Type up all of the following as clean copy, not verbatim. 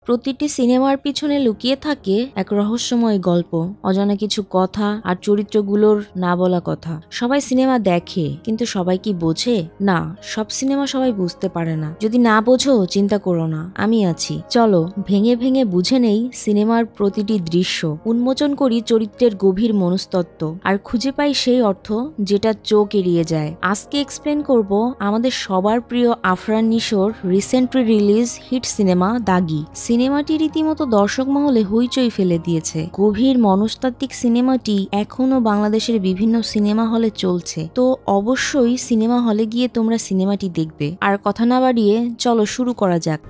প্রতিটি সিনেমার পিছনে লুকিয়ে থাকে এক রহস্যময় গল্প, অজানা কিছু কথা আর চরিত্রগুলোর না বলা কথা। সবাই সিনেমা দেখে, কিন্তু সবাই কি বোঝে? না, সব সিনেমা সবাই বুঝতে পারে না। যদি না বোঝো, চিন্তা করো না, আমি আছি। চলো ভেঙে ভেঙে বুঝে নেই সিনেমার প্রতিটি দৃশ্য, উন্মোচন করি চরিত্রের গভীর মনস্তত্ত্ব, আর খুঁজে পাই সেই অর্থ যেটা চোখ এড়িয়ে যায়। আজকে এক্সপ্লেন করব আমাদের সবার প্রিয় আফরান নিশোর recently release hit cinema Dagi. সিনেমাটি রীতিমতো দর্শক মহলে হইচই ফেলে দিয়েছে। গভীর মনস্তাত্ত্বিক সিনেমাটি এখনো বাংলাদেশের বিভিন্ন সিনেমা হলে চলছে, তো অবশ্যই সিনেমা হলে গিয়ে তোমরা সিনেমাটি দেখবে। আর কথা না বাড়িয়ে চলো শুরু করা যাক।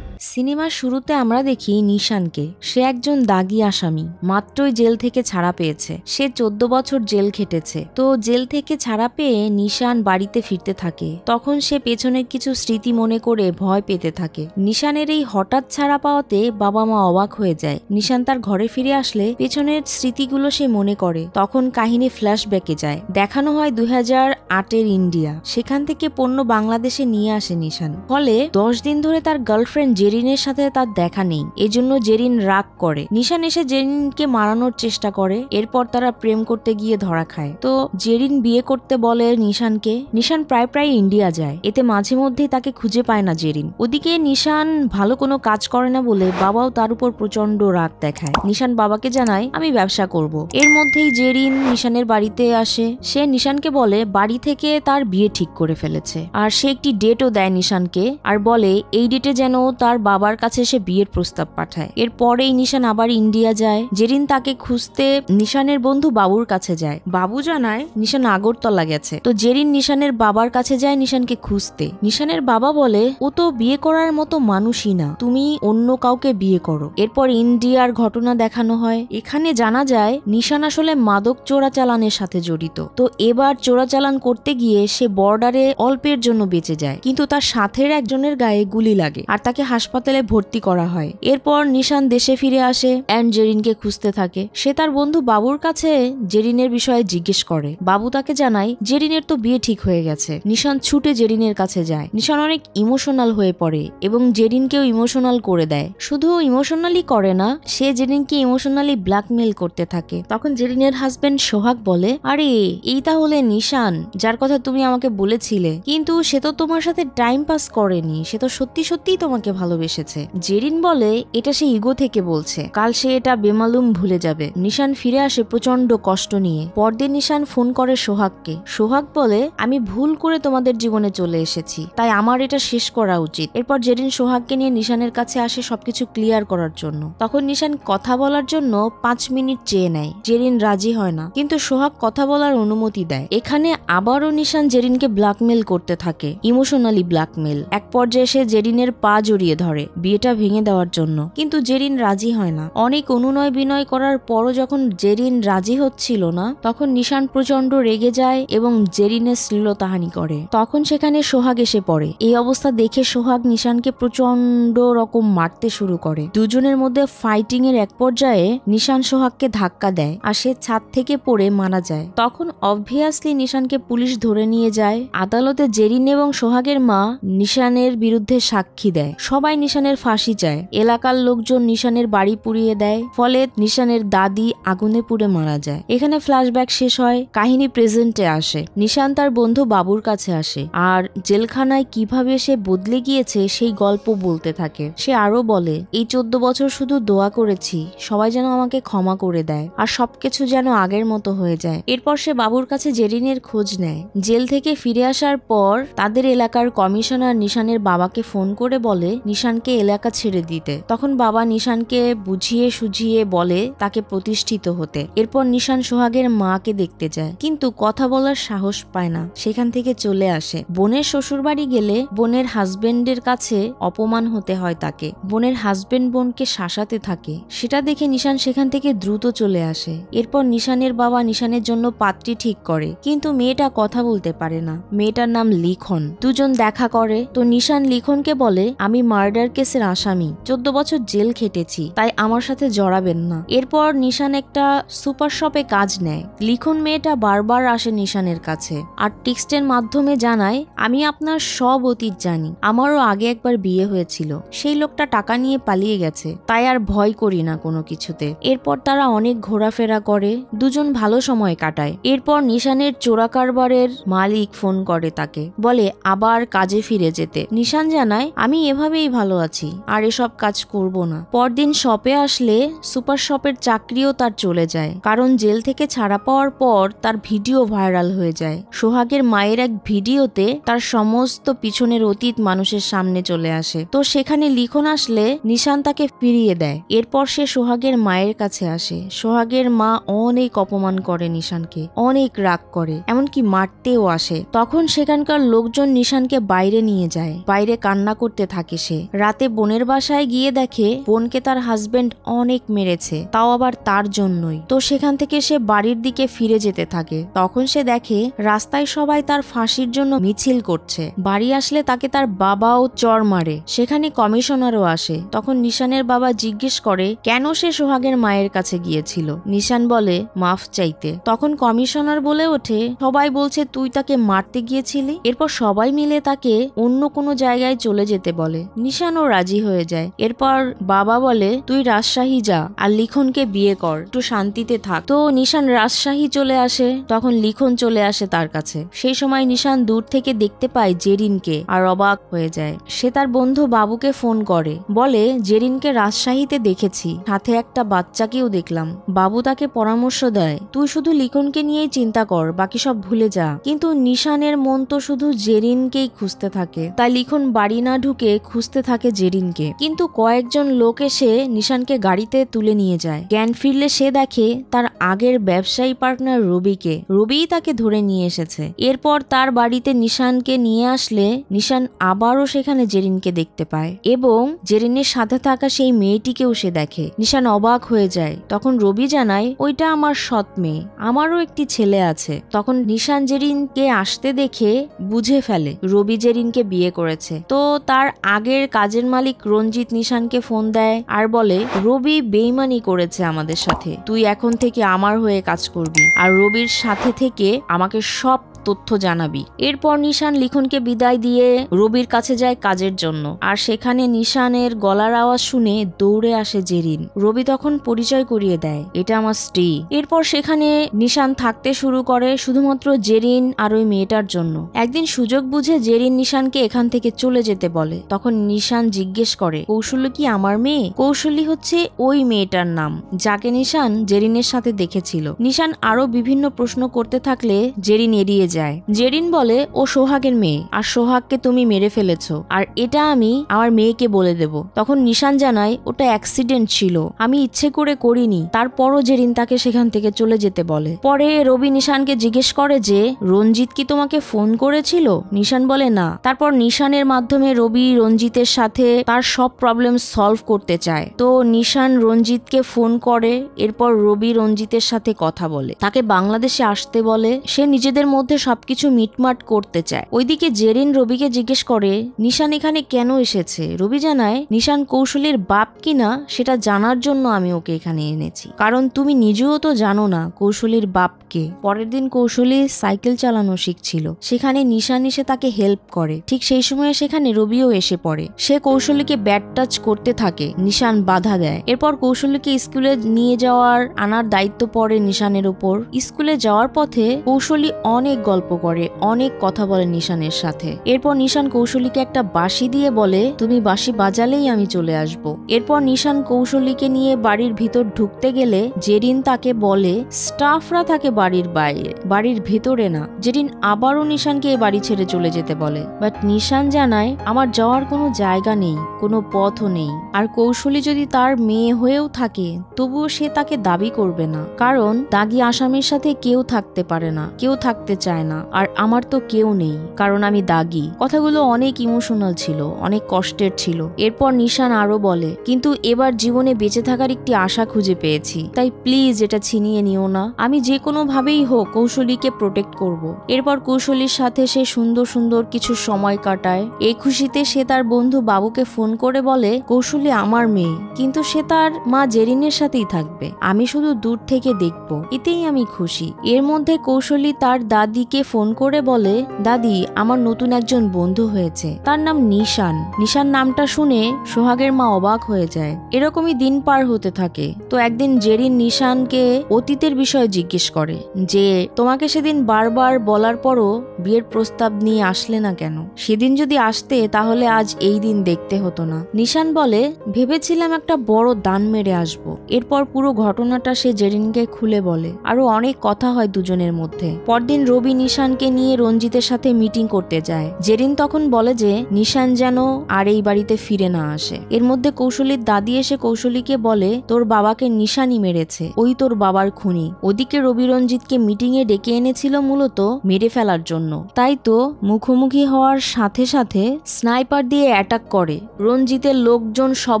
সিনেমার শুরুতে আমরা দেখি নিশানকে। সে একজন দাগি আসামি, মাত্রই জেল থেকে ছাড়া পেয়েছে। সে 14 বছর জেল খেটেছে। তো জেল থেকে ছাড়া পেয়ে নিশান বাড়িতে ফিরতে থাকে। তখন সে পেছনের কিছু স্মৃতি মনে করে ভয় পেতে থাকে। নিশানের এই হঠাৎ ছাড়া পাওয়াতে বাবা মা অবাক হয়ে যায়। নিশান তার ঘরে ফিরে আসলে পেছনের স্মৃতিগুলো সে মনে করে। তখন কাহিনী ফ্ল্যাশব্যাকে যায়। দেখানো হয় 2008-এর ইন্ডিয়া। সেখান থেকে পণ্য বাংলাদেশে নিয়ে আসে নিশান। ফলে 10 দিন ধরে তার গার্লফ্রেন্ড জেরিনের সাথে তার দেখা নেই। এজন্য জেরিন রাগ করে। নিশান এসে জেরিনকে মারানোর চেষ্টা করে। এরপর তারা প্রেম করতে গিয়ে ধরা খায়। তো জেরিন বিয়ে করতে বলে নিশানকে। নিশান প্রায় ইন্ডিয়া যায়। এতে মাঝে মধ্যেই তাকে খুঁজে পায় না জেরিন। ওদিকে নিশান ভালো কোনো কাজ করে না বলে বাবাও তার উপর প্রচন্ড রাগ দেখায়। নিশান বাবাকে জানায়, আমি ব্যবসা করব। এর মধ্যেই জেরিন নিশানের বাড়িতে আসে। সে নিশানকে বলে বাড়ি থেকে তার বিয়ে ঠিক করে ফেলেছে। আর সে একটি ডেটও দেয় নিশানকে, আর বলে এই ডেটে যেন তার বাবার কাছে সে বিয়ের প্রস্তাব পাঠায়। এরপরেই নিশান আবার ইন্ডিয়া যায়। জেরিন তাকে খুঁজতে নিশানের বন্ধু বাবুর কাছে যায়। বাবু জানায় নিশান আগরতলা গেছে। তো জেরিন নিশানের বাবার কাছে যায় নিশানকে খুঁজতে। নিশানের বাবা বলে, ও তো বিয়ে করার মতো মানুষই না, তুমি অন্য কাউকে বিয়ে করো। এরপর ইন্ডিয়ার ঘটনা দেখানো হয়। এখানে জানা যায় নিশান আসলে মাদক চোরাচালানের সাথে জড়িত। তো এবার চোরাচালান করতে গিয়ে সে বর্ডারে অল্পের জন্য বেঁচে যায়, কিন্তু তার সাথের একজনের গায়ে গুলি লাগে আর তাকে হাসপাতালে ভর্তি করা হয়। এরপর নিশান দেশে ফিরে আসে এন্ড জেরিনকে খুঁজতে থাকে। সে তার বন্ধু বাবুর কাছে জেরিনের বিষয়ে জিজ্ঞেস করে। বাবু তাকে জানায় জেরিনের তো বিয়ে ঠিক হয়ে গেছে। নিশান ছুটে জেরিনের কাছে যায়। নিশান অনেক ইমোশনাল হয়ে পড়ে এবং জেরিনকেও ইমোশনাল করে দেয়। শুধু ইমোশনালি করে না, সে জেরিনকে ইমোশনালি ব্ল্যাকমেল করতে থাকে। তখন জেরিনের হাজবেন্ড সোহাগ বলে, আরে এই তাহলে নিশান যার কথা তুমি আমাকে বলেছিলে, কিন্তু সে তো তোমার সাথে টাইম পাস করেনি, সে তো সত্যিই তোমাকে ভালোবেসেছে। জেরিন বলে এটা সে ইগো থেকে বলছে, কাল সে এটা বেমালুম ভুলে যাবে। নিশান ফিরে আসে প্রচন্ড কষ্ট নিয়ে। পরদিন নিশান ফোন করে সোহাগকে। সোহাগ বলে, আমি ভুল করে তোমাদের জীবনে চলে এসেছি, তাই আমার এটা শেষ করা উচিত। এরপর জেরিন সোহাগকে নিয়ে নিশানের কাছে আসে সবকিছু ক্লিয়ার করার জন্য। তখন নিশান কথা বলার জন্য 5 মিনিট চেয়ে নেয়। জেরিন রাজি হয় না, কিন্তু সোহাগ কথা বলার অনুমতি দেয়। এখানে আবারও নিশান জেরিনকে ব্ল্যাকমেল করতে থাকে, ইমোশনালি ব্ল্যাকমেল। এক পর্যায়ে সে জেরিনের পা জড়িয়ে ধরে বিয়েটা ভেঙে দেওয়ার জন্য, কিন্তু জেরিন রাজি হয় না। অনেক অনুনয় বিনয় করার পরও যখন জেরিন রাজি হচ্ছিল না, তখন নিশান প্রচন্ড রেগে যায় এবং জেরিনের শ্লীলতাহানি করে। তখন সেখানে সোহাগ এসে পড়ে। এই অবস্থা দেখে সোহাগ নিশানকে প্রচন্ড রকম মারতে শুরু করে। দুজনের মধ্যে ফাইটিং এর এক পর্যায়ে নিশান সোহাগকে ধাক্কা দেয় আর সে ছাদ থেকে পড়ে মারা যায়। তখন অবভিয়াসলি নিশানকে পুলিশ ধরে নিয়ে যায়। আদালতে জেরিন এবং সোহাগের মা নিশানের বিরুদ্ধে সাক্ষী দেয়। সবাই নিশানের ফাঁসি চায়। এলাকার লোকজন নিশানের বাড়ি পুড়িয়ে দেয়। ফলে নিশানের দাদি আগুনে পুড়ে মারা যায়। এখানে ফ্ল্যাশব্যাক শেষ হয়। কাহিনী প্রেজেন্টে আসে। নিশান তার বন্ধু বাবুর কাছে আসে আর জেলখানায় কিভাবে সে বদলে গিয়েছে সেই গল্প বলতে থাকে। সে আরো বলে, এই 14 বছর শুধু দোয়া করেছি সবাই যেন আমাকে ক্ষমা করে দেয় আর সবকিছু যেন আগের মতো হয়ে যায়। এরপর সে বাবুর কাছে জেরিনের খোঁজ নেয়। জেল থেকে ফিরে আসার পর তাদের এলাকার কমিশনার নিশানের বাবাকে ফোন করে বলে নিশানকে এলাকা ছেড়ে দিতে। তখন বাবা নিশানকে বুঝিয়ে সুঝিয়ে বলে তাকে প্রতিষ্ঠিত হতে। এরপর নিশান সোহাগের মাকে দেখতে যায়, কিন্তু কথা বলার সাহস পায় না, সেখান থেকে চলে আসে। বোনের শ্বশুর বাড়ি গেলে বোনের হাজবেন্ডের কাছে অপমান হতে হয় তাকে। বোনের হাজবেন্ড বোনকে শাসাতে থাকে। সেটা দেখে নিশান সেখান থেকে দ্রুত চলে আসে। এরপর নিশানের বাবা নিশানের জন্য পাত্রী ঠিক করে, কিন্তু মেয়েটা কথা বলতে পারে না। মেয়েটার নাম লিখন। দুজন দেখা করে। তো নিশান লিখনকে বলে, আমি মার্ডার মার্ডার কেসের আসামি, 14 বছর জেল খেটেছি, তাই আমার সাথে জড়াবেন না। এরপর নিশান একটা সুপার শপে কাজ নেয়। লিখন মেয়েটা বারবার আসে নিশানের কাছে আর টেক্সটের মাধ্যমে জানায়, আমি আপনার সব অতীত জানি, আমারও আগে একবার বিয়ে হয়েছিল, সেই লোকটা টাকা নিয়ে পালিয়ে গেছে, তাই আর ভয় করি না কোনো কিছুতে। এরপর তারা অনেক ঘোরাফেরা করে, দুজন ভালো সময় কাটায়। এরপর নিশানের চোরা কারবারের মালিক ফোন করে তাকে, বলে আবার কাজে ফিরে যেতে। নিশান জানায়, আমি এভাবেই ভালো আছি, আর এসব কাজ করব না। পরদিন শপে আসলে সুপার শপের চাকরিও তার চলে যায়, কারণ জেল থেকে ছাড়া পাওয়ার পর তার ভিডিও ভাইরাল হয়ে যায়। সোহাগের মায়ের এক ভিডিওতে তার সমস্ত পিছনের অতীত মানুষের সামনে চলে আসে। তো সেখানে লিখন আসলে নিশান তাকে ফিরিয়ে দেয়। এরপর সে সোহাগের মায়ের কাছে আসে। সোহাগের মা অনেক অপমান করে নিশানকে, অনেক রাগ করে, এমনকি মারতেও আসে। তখন সেখানকার লোকজন নিশানকে বাইরে নিয়ে যায়। বাইরে কান্না করতে থাকে সে। রাতে বোনের বাসায় গিয়ে দেখে বোনকে তার হাজবেন্ড অনেক মেরেছে, তাও আবার তার জন্যই। তো সেখান থেকে সে বাড়ির দিকে ফিরে যেতে থাকে। তখন সে দেখে রাস্তায় সবাই তার ফাঁসির জন্য মিছিল করছে। বাড়ি আসলে তাকে তার বাবাও চর মারে। সেখানে কমিশনারও আসে। তখন নিশানের বাবা জিজ্ঞেস করে কেন সে সোহাগের মায়ের কাছে গিয়েছিল। নিশান বলে মাফ চাইতে। তখন কমিশনার বলে ওঠে, সবাই বলছে তুই তাকে মারতে গিয়েছিলি। এরপর সবাই মিলে তাকে অন্য কোনো জায়গায় চলে যেতে বলে। নিশানও রাজি হয়ে যায়। এরপর বাবা বলে তুই রাজশাহী যা আর লিখনকে বিয়ে কর, একটু শান্তিতে থাক। তো নিশান রাজশাহী চলে আসে। তখন লিখন চলে আসে তার কাছে। সেই সময় নিশান দূর থেকে দেখতে পায় জেরিনকে আর অবাক হয়ে যায়। সে তার বন্ধু বাবুকে ফোন করে, বলে জেরিনকে রাজশাহীতে দেখেছি, সাথে একটা বাচ্চাকেও দেখলাম। বাবু তাকে পরামর্শ দেয়, তুই শুধু লিখনকে নিয়েই চিন্তা কর, বাকি সব ভুলে যা। কিন্তু নিশানের মন তো শুধু জেরিনকেই খুঁজতে থাকে। তাই লিখন বাড়ি না ঢুকে খুঁজতে থাকে জেরিনকে। কিন্তু কয়েকজন লোক এসে নিশানকে গাড়িতে তুলে নিয়ে যায়। জ্ঞান ফিরলে সে দেখে তার আগের ব্যবসায়ী পার্টনার রবিকে। রবিই তাকে ধরে নিয়ে এসেছে। এরপর তার বাড়িতে নিশানকে নিয়ে আসলে নিশান আবারও সেখানে জেরিনকে দেখতে পায় এবং জেরিনের সাথে থাকা সেই মেয়েটিকেও সে দেখে। নিশান অবাক হয়ে যায়। তখন রবি জানায়, ওইটা আমার সৎ মেয়ে, আমারও একটি ছেলে আছে। তখন নিশান জেরিনকে আসতে দেখে বুঝে ফেলে রবি জেরিনকে বিয়ে করেছে। তো তার আগের কাজের মালিক রঞ্জিত নিশানকে ফোন দেয় আর বলে, রবি বেইমানি করেছে আমাদের সাথে, তুই এখন থেকে আমার হয়ে কাজ করবি আর রবির সাথে থেকে আমাকে সব তথ্য জানাবি। এরপর নিশান লিখনকে বিদায় দিয়ে রবির কাছে যায় কাজের জন্য। আর সেখানে নিশানের গলার আওয়াজ শুনে দৌড়ে আসে জেরিন। রবি তখন পরিচয় করিয়ে দেয়, এটা আমার স্ত্রী। এরপর সেখানে নিশান থাকতে শুরু করে শুধুমাত্র জেরিন আর ওই মেয়েটার জন্য। একদিন সুযোগ বুঝে জেরিন নিশানকে এখান থেকে চলে যেতে বলে। তখন নিশান জিজ্ঞেস করে, কৌশলী কি আমার মেয়ে? কৌশলী হচ্ছে ওই মেয়েটার নাম যাকে নিশান জেরিনের সাথে দেখেছিল। নিশান আরো বিভিন্ন প্রশ্ন করতে থাকলে জেরিন এড়িয়ে যায়। জেরিন বলে, ও সোহাগের মেয়ে আর সোহাগকে তুমি মেরে ফেলেছো, আর এটা আমি আমার মেয়েকে বলে দেব। তখন নিশান জানায়, ওটা অ্যাক্সিডেন্ট ছিল, আমি ইচ্ছে করে করিনি। তারপরও জেরিন তাকে সেখান থেকে চলে যেতে বলে। পরে রবি নিশানকে জিজ্ঞেস করে যে রঞ্জিত কি তোমাকে ফোন করেছিল? নিশান বলে না। তারপর নিশানের মাধ্যমে রবি রঞ্জিতের সাথে তার সব প্রবলেম সলভ করতে চায়। তো নিশান রঞ্জিতকে ফোন করে। এরপর রবি রঞ্জিতের সাথে কথা বলে, তাকে বাংলাদেশে আসতে বলে। সে নিজেদের মধ্যে সবকিছু মিটমাট করতে চায়। ওইদিকে জেরিন রবিকে জিজ্ঞেস করে, নিশান এখানে কেন এসেছে? রবি জানায়, নিশান কৌশলীর বাপ কিনা সেটা জানার জন্য আমি ওকে এখানে এনেছি, কারণ তুমি নিজেও তো জানো না কৌশলীর বাপকে। পরের দিন কৌশলী সাইকেল চালানো শিখছিল। সেখানে নিশান এসে তাকে হেল্প করে। ঠিক সেই সময় সেখানে রবিও এসে পড়ে। সে কৌশলীকে ব্যাড টাচ করতে থাকে। নিশান বাধা দেয়। এরপর কৌশলীকে স্কুলে নিয়ে যাওয়ার আনার দায়িত্ব পড়ে নিশানের উপর। স্কুলে যাওয়ার পথে কৌশলী অনেক গল্প করে, অনেক কথা বলে নিশানের সাথে। এরপর নিশান কৌশলীকে একটা বাঁশি দিয়ে বলে, তুমি বাঁশি বাজালেই আমি চলে আসব। এরপর নিশান কৌশলীকে নিয়ে বাড়ির ভিতর ঢুকতে গেলে জেরিন তাকে বলে স্টাফরা থাকে বাড়ির বাইরে, বাড়ির ভিতরে না। জেরিন আবারও নিশানকে এই বাড়ি ছেড়ে চলে যেতে বলে, বাট নিশান জানায়, আমার যাওয়ার কোনো জায়গা নেই, কোনো পথও নেই। আর কৌশলী যদি তার মেয়ে হয়েও থাকে তবুও সে তাকে দাবি করবে না, কারণ দাগী আসামির সাথে কেউ থাকতে পারে না, কেউ থাকতে চায় চায় না, আর আমার তো কেউ নেই, কারণ আমি দাগি। কথাগুলো অনেক ইমোশনাল ছিল, অনেক কষ্টের ছিল। এরপর নিশান আরো বলে, কিন্তু এবার জীবনে বেঁচে থাকার একটি আশা খুঁজে পেয়েছি, তাই প্লিজ এটা ছিনিয়ে নিও না। আমি যে কোনো ভাবেই হোক কৌশলীকে প্রোটেক্ট করব। এরপর কৌশলীর সাথে সে সুন্দর সুন্দর কিছু সময় কাটায়। এই খুশিতে সে তার বন্ধু বাবুকে ফোন করে বলে, কৌশলী আমার মেয়ে, কিন্তু সে তার মা জেরিনের সাথেই থাকবে, আমি শুধু দূর থেকে দেখব, এতেই আমি খুশি। এর মধ্যে কৌশলী তার দাদিকে ফোন করে বলে, দাদি, আমার নতুন একজন বন্ধু হয়েছে, তার নাম নিশান। নিশান নামটা শুনে সোহাগের মা অবাক হয়ে যায়। এরকমই দিন পার হতে থাকে। তো একদিন জেরিন নিশানকে অতীতের বিষয়ে জিজ্ঞেস করে যে, তোমাকে সেদিন বারবার বলার পরও বিয়ের প্রস্তাব নিয়ে আসলে না কেন? সেদিন যদি আসতে তাহলে আজ এই দিন দেখতে হতো না। নিশান বলে, ভেবেছিলাম একটা বড় দান মেরে আসবো। এরপর পুরো ঘটনাটা সে জেরিনকে খুলে বলে। আরো অনেক কথা হয় দুজনের মধ্যে। পরদিন রবি নিশানকে নিয়ে রঞ্জিতের সাথে মিটিং করতে যায়। জেরিন তখন বলে যে নিশান যেন আর এই বাড়িতে ফিরে না আসে। এর মধ্যে কৌশলীর দাদি এসে কৌশলীকে বলে, তোর বাবাকে নিশানই মেরেছে, ওই তোর বাবার খুনি। ওদিকে রবি রঞ্জিতকে মিটিং এ ডেকে এনেছিল মূলত মেরে ফেলার জন্য। তাই তো মুখোমুখি হওয়ার সাথে সাথে স্নাইপার দিয়ে অ্যাটাক করে। রঞ্জিতের লোকজন সব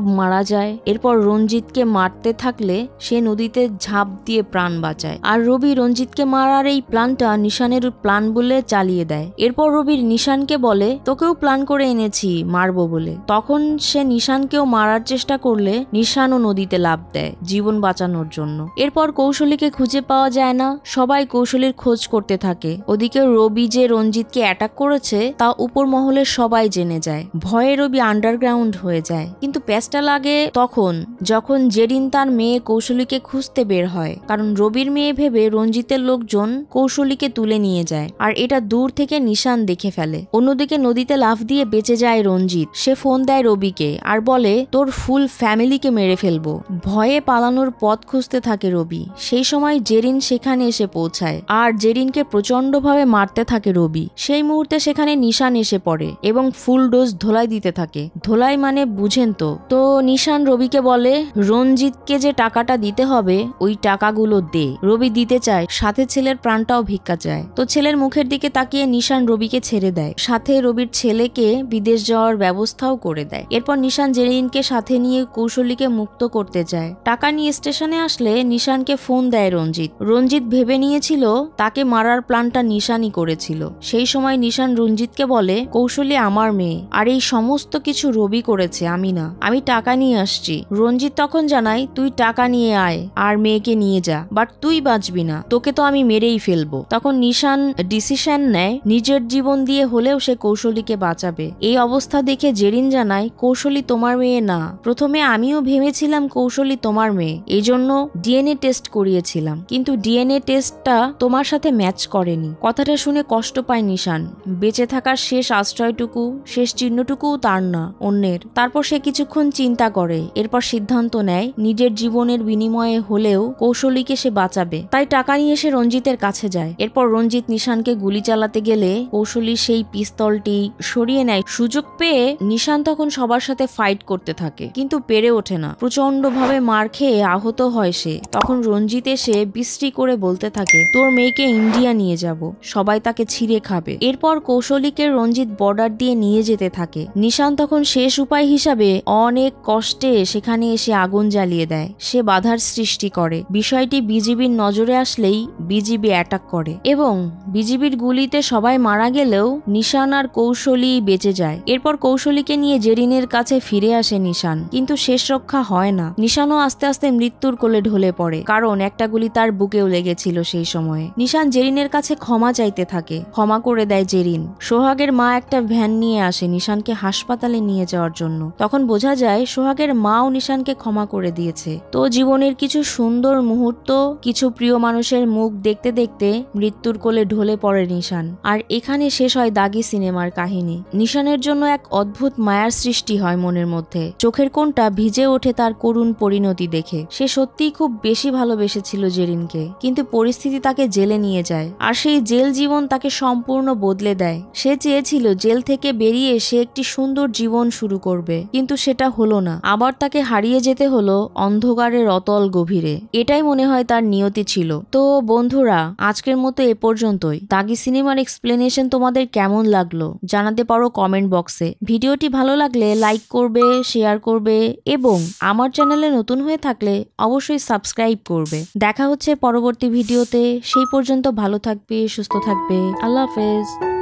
মারা যায়। এরপর রঞ্জিতকে মারতে থাকলে সে নদীতে ঝাঁপ দিয়ে প্রাণ বাঁচায়। আর রবি রঞ্জিতকে মারার এই প্ল্যানটা নিশানের প্ল্যান বলে চালিয়ে দেয়। এরপর রবির নিশানকে বলে, তোকেও প্ল্যান করে এনেছি মারবো বলে। তখন সে নিশানকেও মারার চেষ্টা করলে নিশানও নদীতে লাফ দেয় জীবন বাঁচানোর জন্য। এরপর কৌশলীকে খুঁজে পাওয়া যায় না। সবাই কৌশলীর খোঁজ করতে থাকে। ওদিকে রবি যে রঞ্জিতকে অ্যাটাক করেছে তা উপর মহলের সবাই জেনে যায়। ভয়ে রবি আন্ডারগ্রাউন্ড হয়ে যায়। কিন্তু প্যাচটা লাগে তখন যখন জেরিন তার মেয়ে কৌশলীকে খুঁজতে বের হয়, কারণ রবির মেয়ে ভেবে রঞ্জিতের লোকজন কৌশলীকে তুলে নিয়ে যায়, আর এটা দূর থেকে নিশান দেখে ফেলে। অন্যদিকে নদীতে লাফ দিয়ে বেঁচে যায় রঞ্জিত। সে ফোন দেয় রবিকে আর বলে, তোর ফুল ফ্যামিলিকে মেরে ফেলবো। ভয়ে পালানোর পথ খুঁজতে থাকে রবি। সেই সময় জেরিন সেখানে এসে পৌঁছায় আর জেরিনকে প্রচন্ডভাবে মারতে থাকে রবি। সেই মুহূর্তে সেখানে নিশান এসে পড়ে এবং ফুল ডোজ ধোলাই দিতে থাকে। ধোলাই মানে বুঝেন তো নিশান রবিকে বলে, রঞ্জিতকে যে টাকাটা দিতে হবে ওই টাকাগুলো দে। রবি দিতে চায়, সাথে ছেলের প্রাণটাও ভিক্ষা চায়। তো ছেলের মুখের দিকে তাকিয়ে নিশান রবিকে ছেড়ে দেয়, সাথে রবির ছেলেকে বিদেশ যাওয়ার ব্যবস্থাও করে দেয়। এরপর নিশান জেরিনকে সাথে নিয়ে কৌশলীকে মুক্ত করতে যায়। টাকা নিয়ে স্টেশনে আসলে নিশানকে ফোন দেয় রঞ্জিত। রঞ্জিত ভেবে নিয়েছিল তাকে মারার প্ল্যানটা নিশানই করেছিল। সেই সময় নিশান রঞ্জিতকে বলে, কৌশলী আমার মেয়ে, আর এই সমস্ত কিছু রবি করেছে, আমি না, আমি টাকা নিয়ে আসছি। রঞ্জিত তখন জানায়, তুই টাকা নিয়ে আয় আর মেয়েকে নিয়ে যা, বাট তুই বাঁচবি না, তোকে তো আমি মেরেই ফেলবো। তখন নিশান ডিসিশন নেয় নিজের জীবন দিয়ে হলেও সে কৌশলীকে বাঁচাবে। এই অবস্থা দেখে জেরিন জানায়, কৌশলী তোমার মেয়ে না, প্রথমে আমিও ভেবেছিলাম কৌশলী তোমার মেয়ে, এই জন্য ডিএনএ টেস্ট করিয়েছিলাম, কিন্তু ডিএনএ টেস্টটা তোমার সাথে ম্যাচ করেনি। কথাটা শুনে কষ্ট পায় নিশান। বেঁচে থাকার শেষ আশ্রয়টুকু, শেষ চিহ্নটুকুও তার না, অন্যের। তারপর সে কিছুক্ষণ চিন্তা করে, এরপর সিদ্ধান্ত নেয় নিজের জীবনের বিনিময়ে হলেও কৌশলীকে সে বাঁচাবে। তাই টাকা নিয়ে সে রঞ্জিতের কাছে যায়। এরপর রঞ্জিত নিশানকে গুলি চালাতে গেলে কৌশলী সেই পিস্তলটি সরিয়ে নেয়। সুযোগ পেয়ে নিশান তখন সবার সাথে ফাইট করতে থাকে, কিন্তু পেরে ওঠে না। প্রচন্ড ভাবে মার খেয়ে আহত হয় সে। তখন রঞ্জিত এসে বিশ্রী করে বলতে থাকে, তোর মেয়েকে ইন্ডিয়া নিয়ে যাব, সবাই তাকে ছিঁড়ে খাবে। এরপর কৌশলীকে রঞ্জিত বর্ডার দিয়ে নিয়ে যেতে থাকে। নিশান তখন শেষ উপায় হিসাবে অনেক কষ্টে সেখানে এসে আগুন জ্বালিয়ে দেয়। সে বাধার সৃষ্টি করে। বিষয়টি বিজিবির নজরে আসলেই বিজিবি অ্যাটাক করে এবং বিজিবির গুলিতে সবাই মারা গেলেও নিশান আর কৌশলী বেঁচে যায়। এরপর কৌশলীকে নিয়ে জেরিনের কাছে ফিরে আসে নিশান, কিন্তু শেষ রক্ষা হয় না। নিশানও আস্তে আস্তে মৃত্যুর কোলে ঢলে পড়ে, কারণ একটা গুলি তার বুকেও লেগেছিল সেই সময়ে। নিশান জেরিনের কাছে ক্ষমা চাইতে থাকে, ক্ষমা করে দেয় জেরিন। সোহাগের মা একটা ভ্যান নিয়ে আসে নিশানকে হাসপাতালে নিয়ে যাওয়ার জন্য। তখন বোঝা যায় সোহাগের মাও নিশানকে ক্ষমা করে দিয়েছে। তো জীবনের কিছু সুন্দর মুহূর্ত, কিছু প্রিয় মানুষের মুখ দেখতে দেখতে মৃত্যুর কোলে ঢলে পড়ে নিশান। আর এখানে শেষ হয় দাগি সিনেমার কাহিনী। নিশানের জন্য এক অদ্ভুত মায়ার সৃষ্টি হয় মনের মধ্যে। চোখের কোণটা ভিজে ওঠে তার করুণ পরিণতি দেখে। সে সত্যিই খুব বেশি ভালোবেসেছিল জেরিনকে, কিন্তু পরিস্থিতি তাকে জেলে নিয়ে যায়, আর সেই জেল জীবন তাকে সম্পূর্ণ বদলে দেয়। সে চেয়েছিল জেল থেকে বেরিয়ে সে একটি সুন্দর জীবন শুরু করবে, কিন্তু সেটা হলো না। আবার তাকে হারিয়ে যেতে হলো অন্ধকারের অতল গভীরে। এটাই মনে হয় তার নিয়তি ছিল। তো বন্ধুরা, আজকের মতো এ পর্যন্ত। পর্যন্তই। দাগি সিনেমার এক্সপ্লেনেশন তোমাদের কেমন লাগলো জানাতে পারো কমেন্ট বক্সে। ভিডিওটি ভালো লাগলে লাইক করবে, শেয়ার করবে এবং আমার চ্যানেলে নতুন হয়ে থাকলে অবশ্যই সাবস্ক্রাইব করবে। দেখা হচ্ছে পরবর্তী ভিডিওতে। সেই পর্যন্ত ভালো থাকবে, সুস্থ থাকবে। আল্লাহ হাফেজ।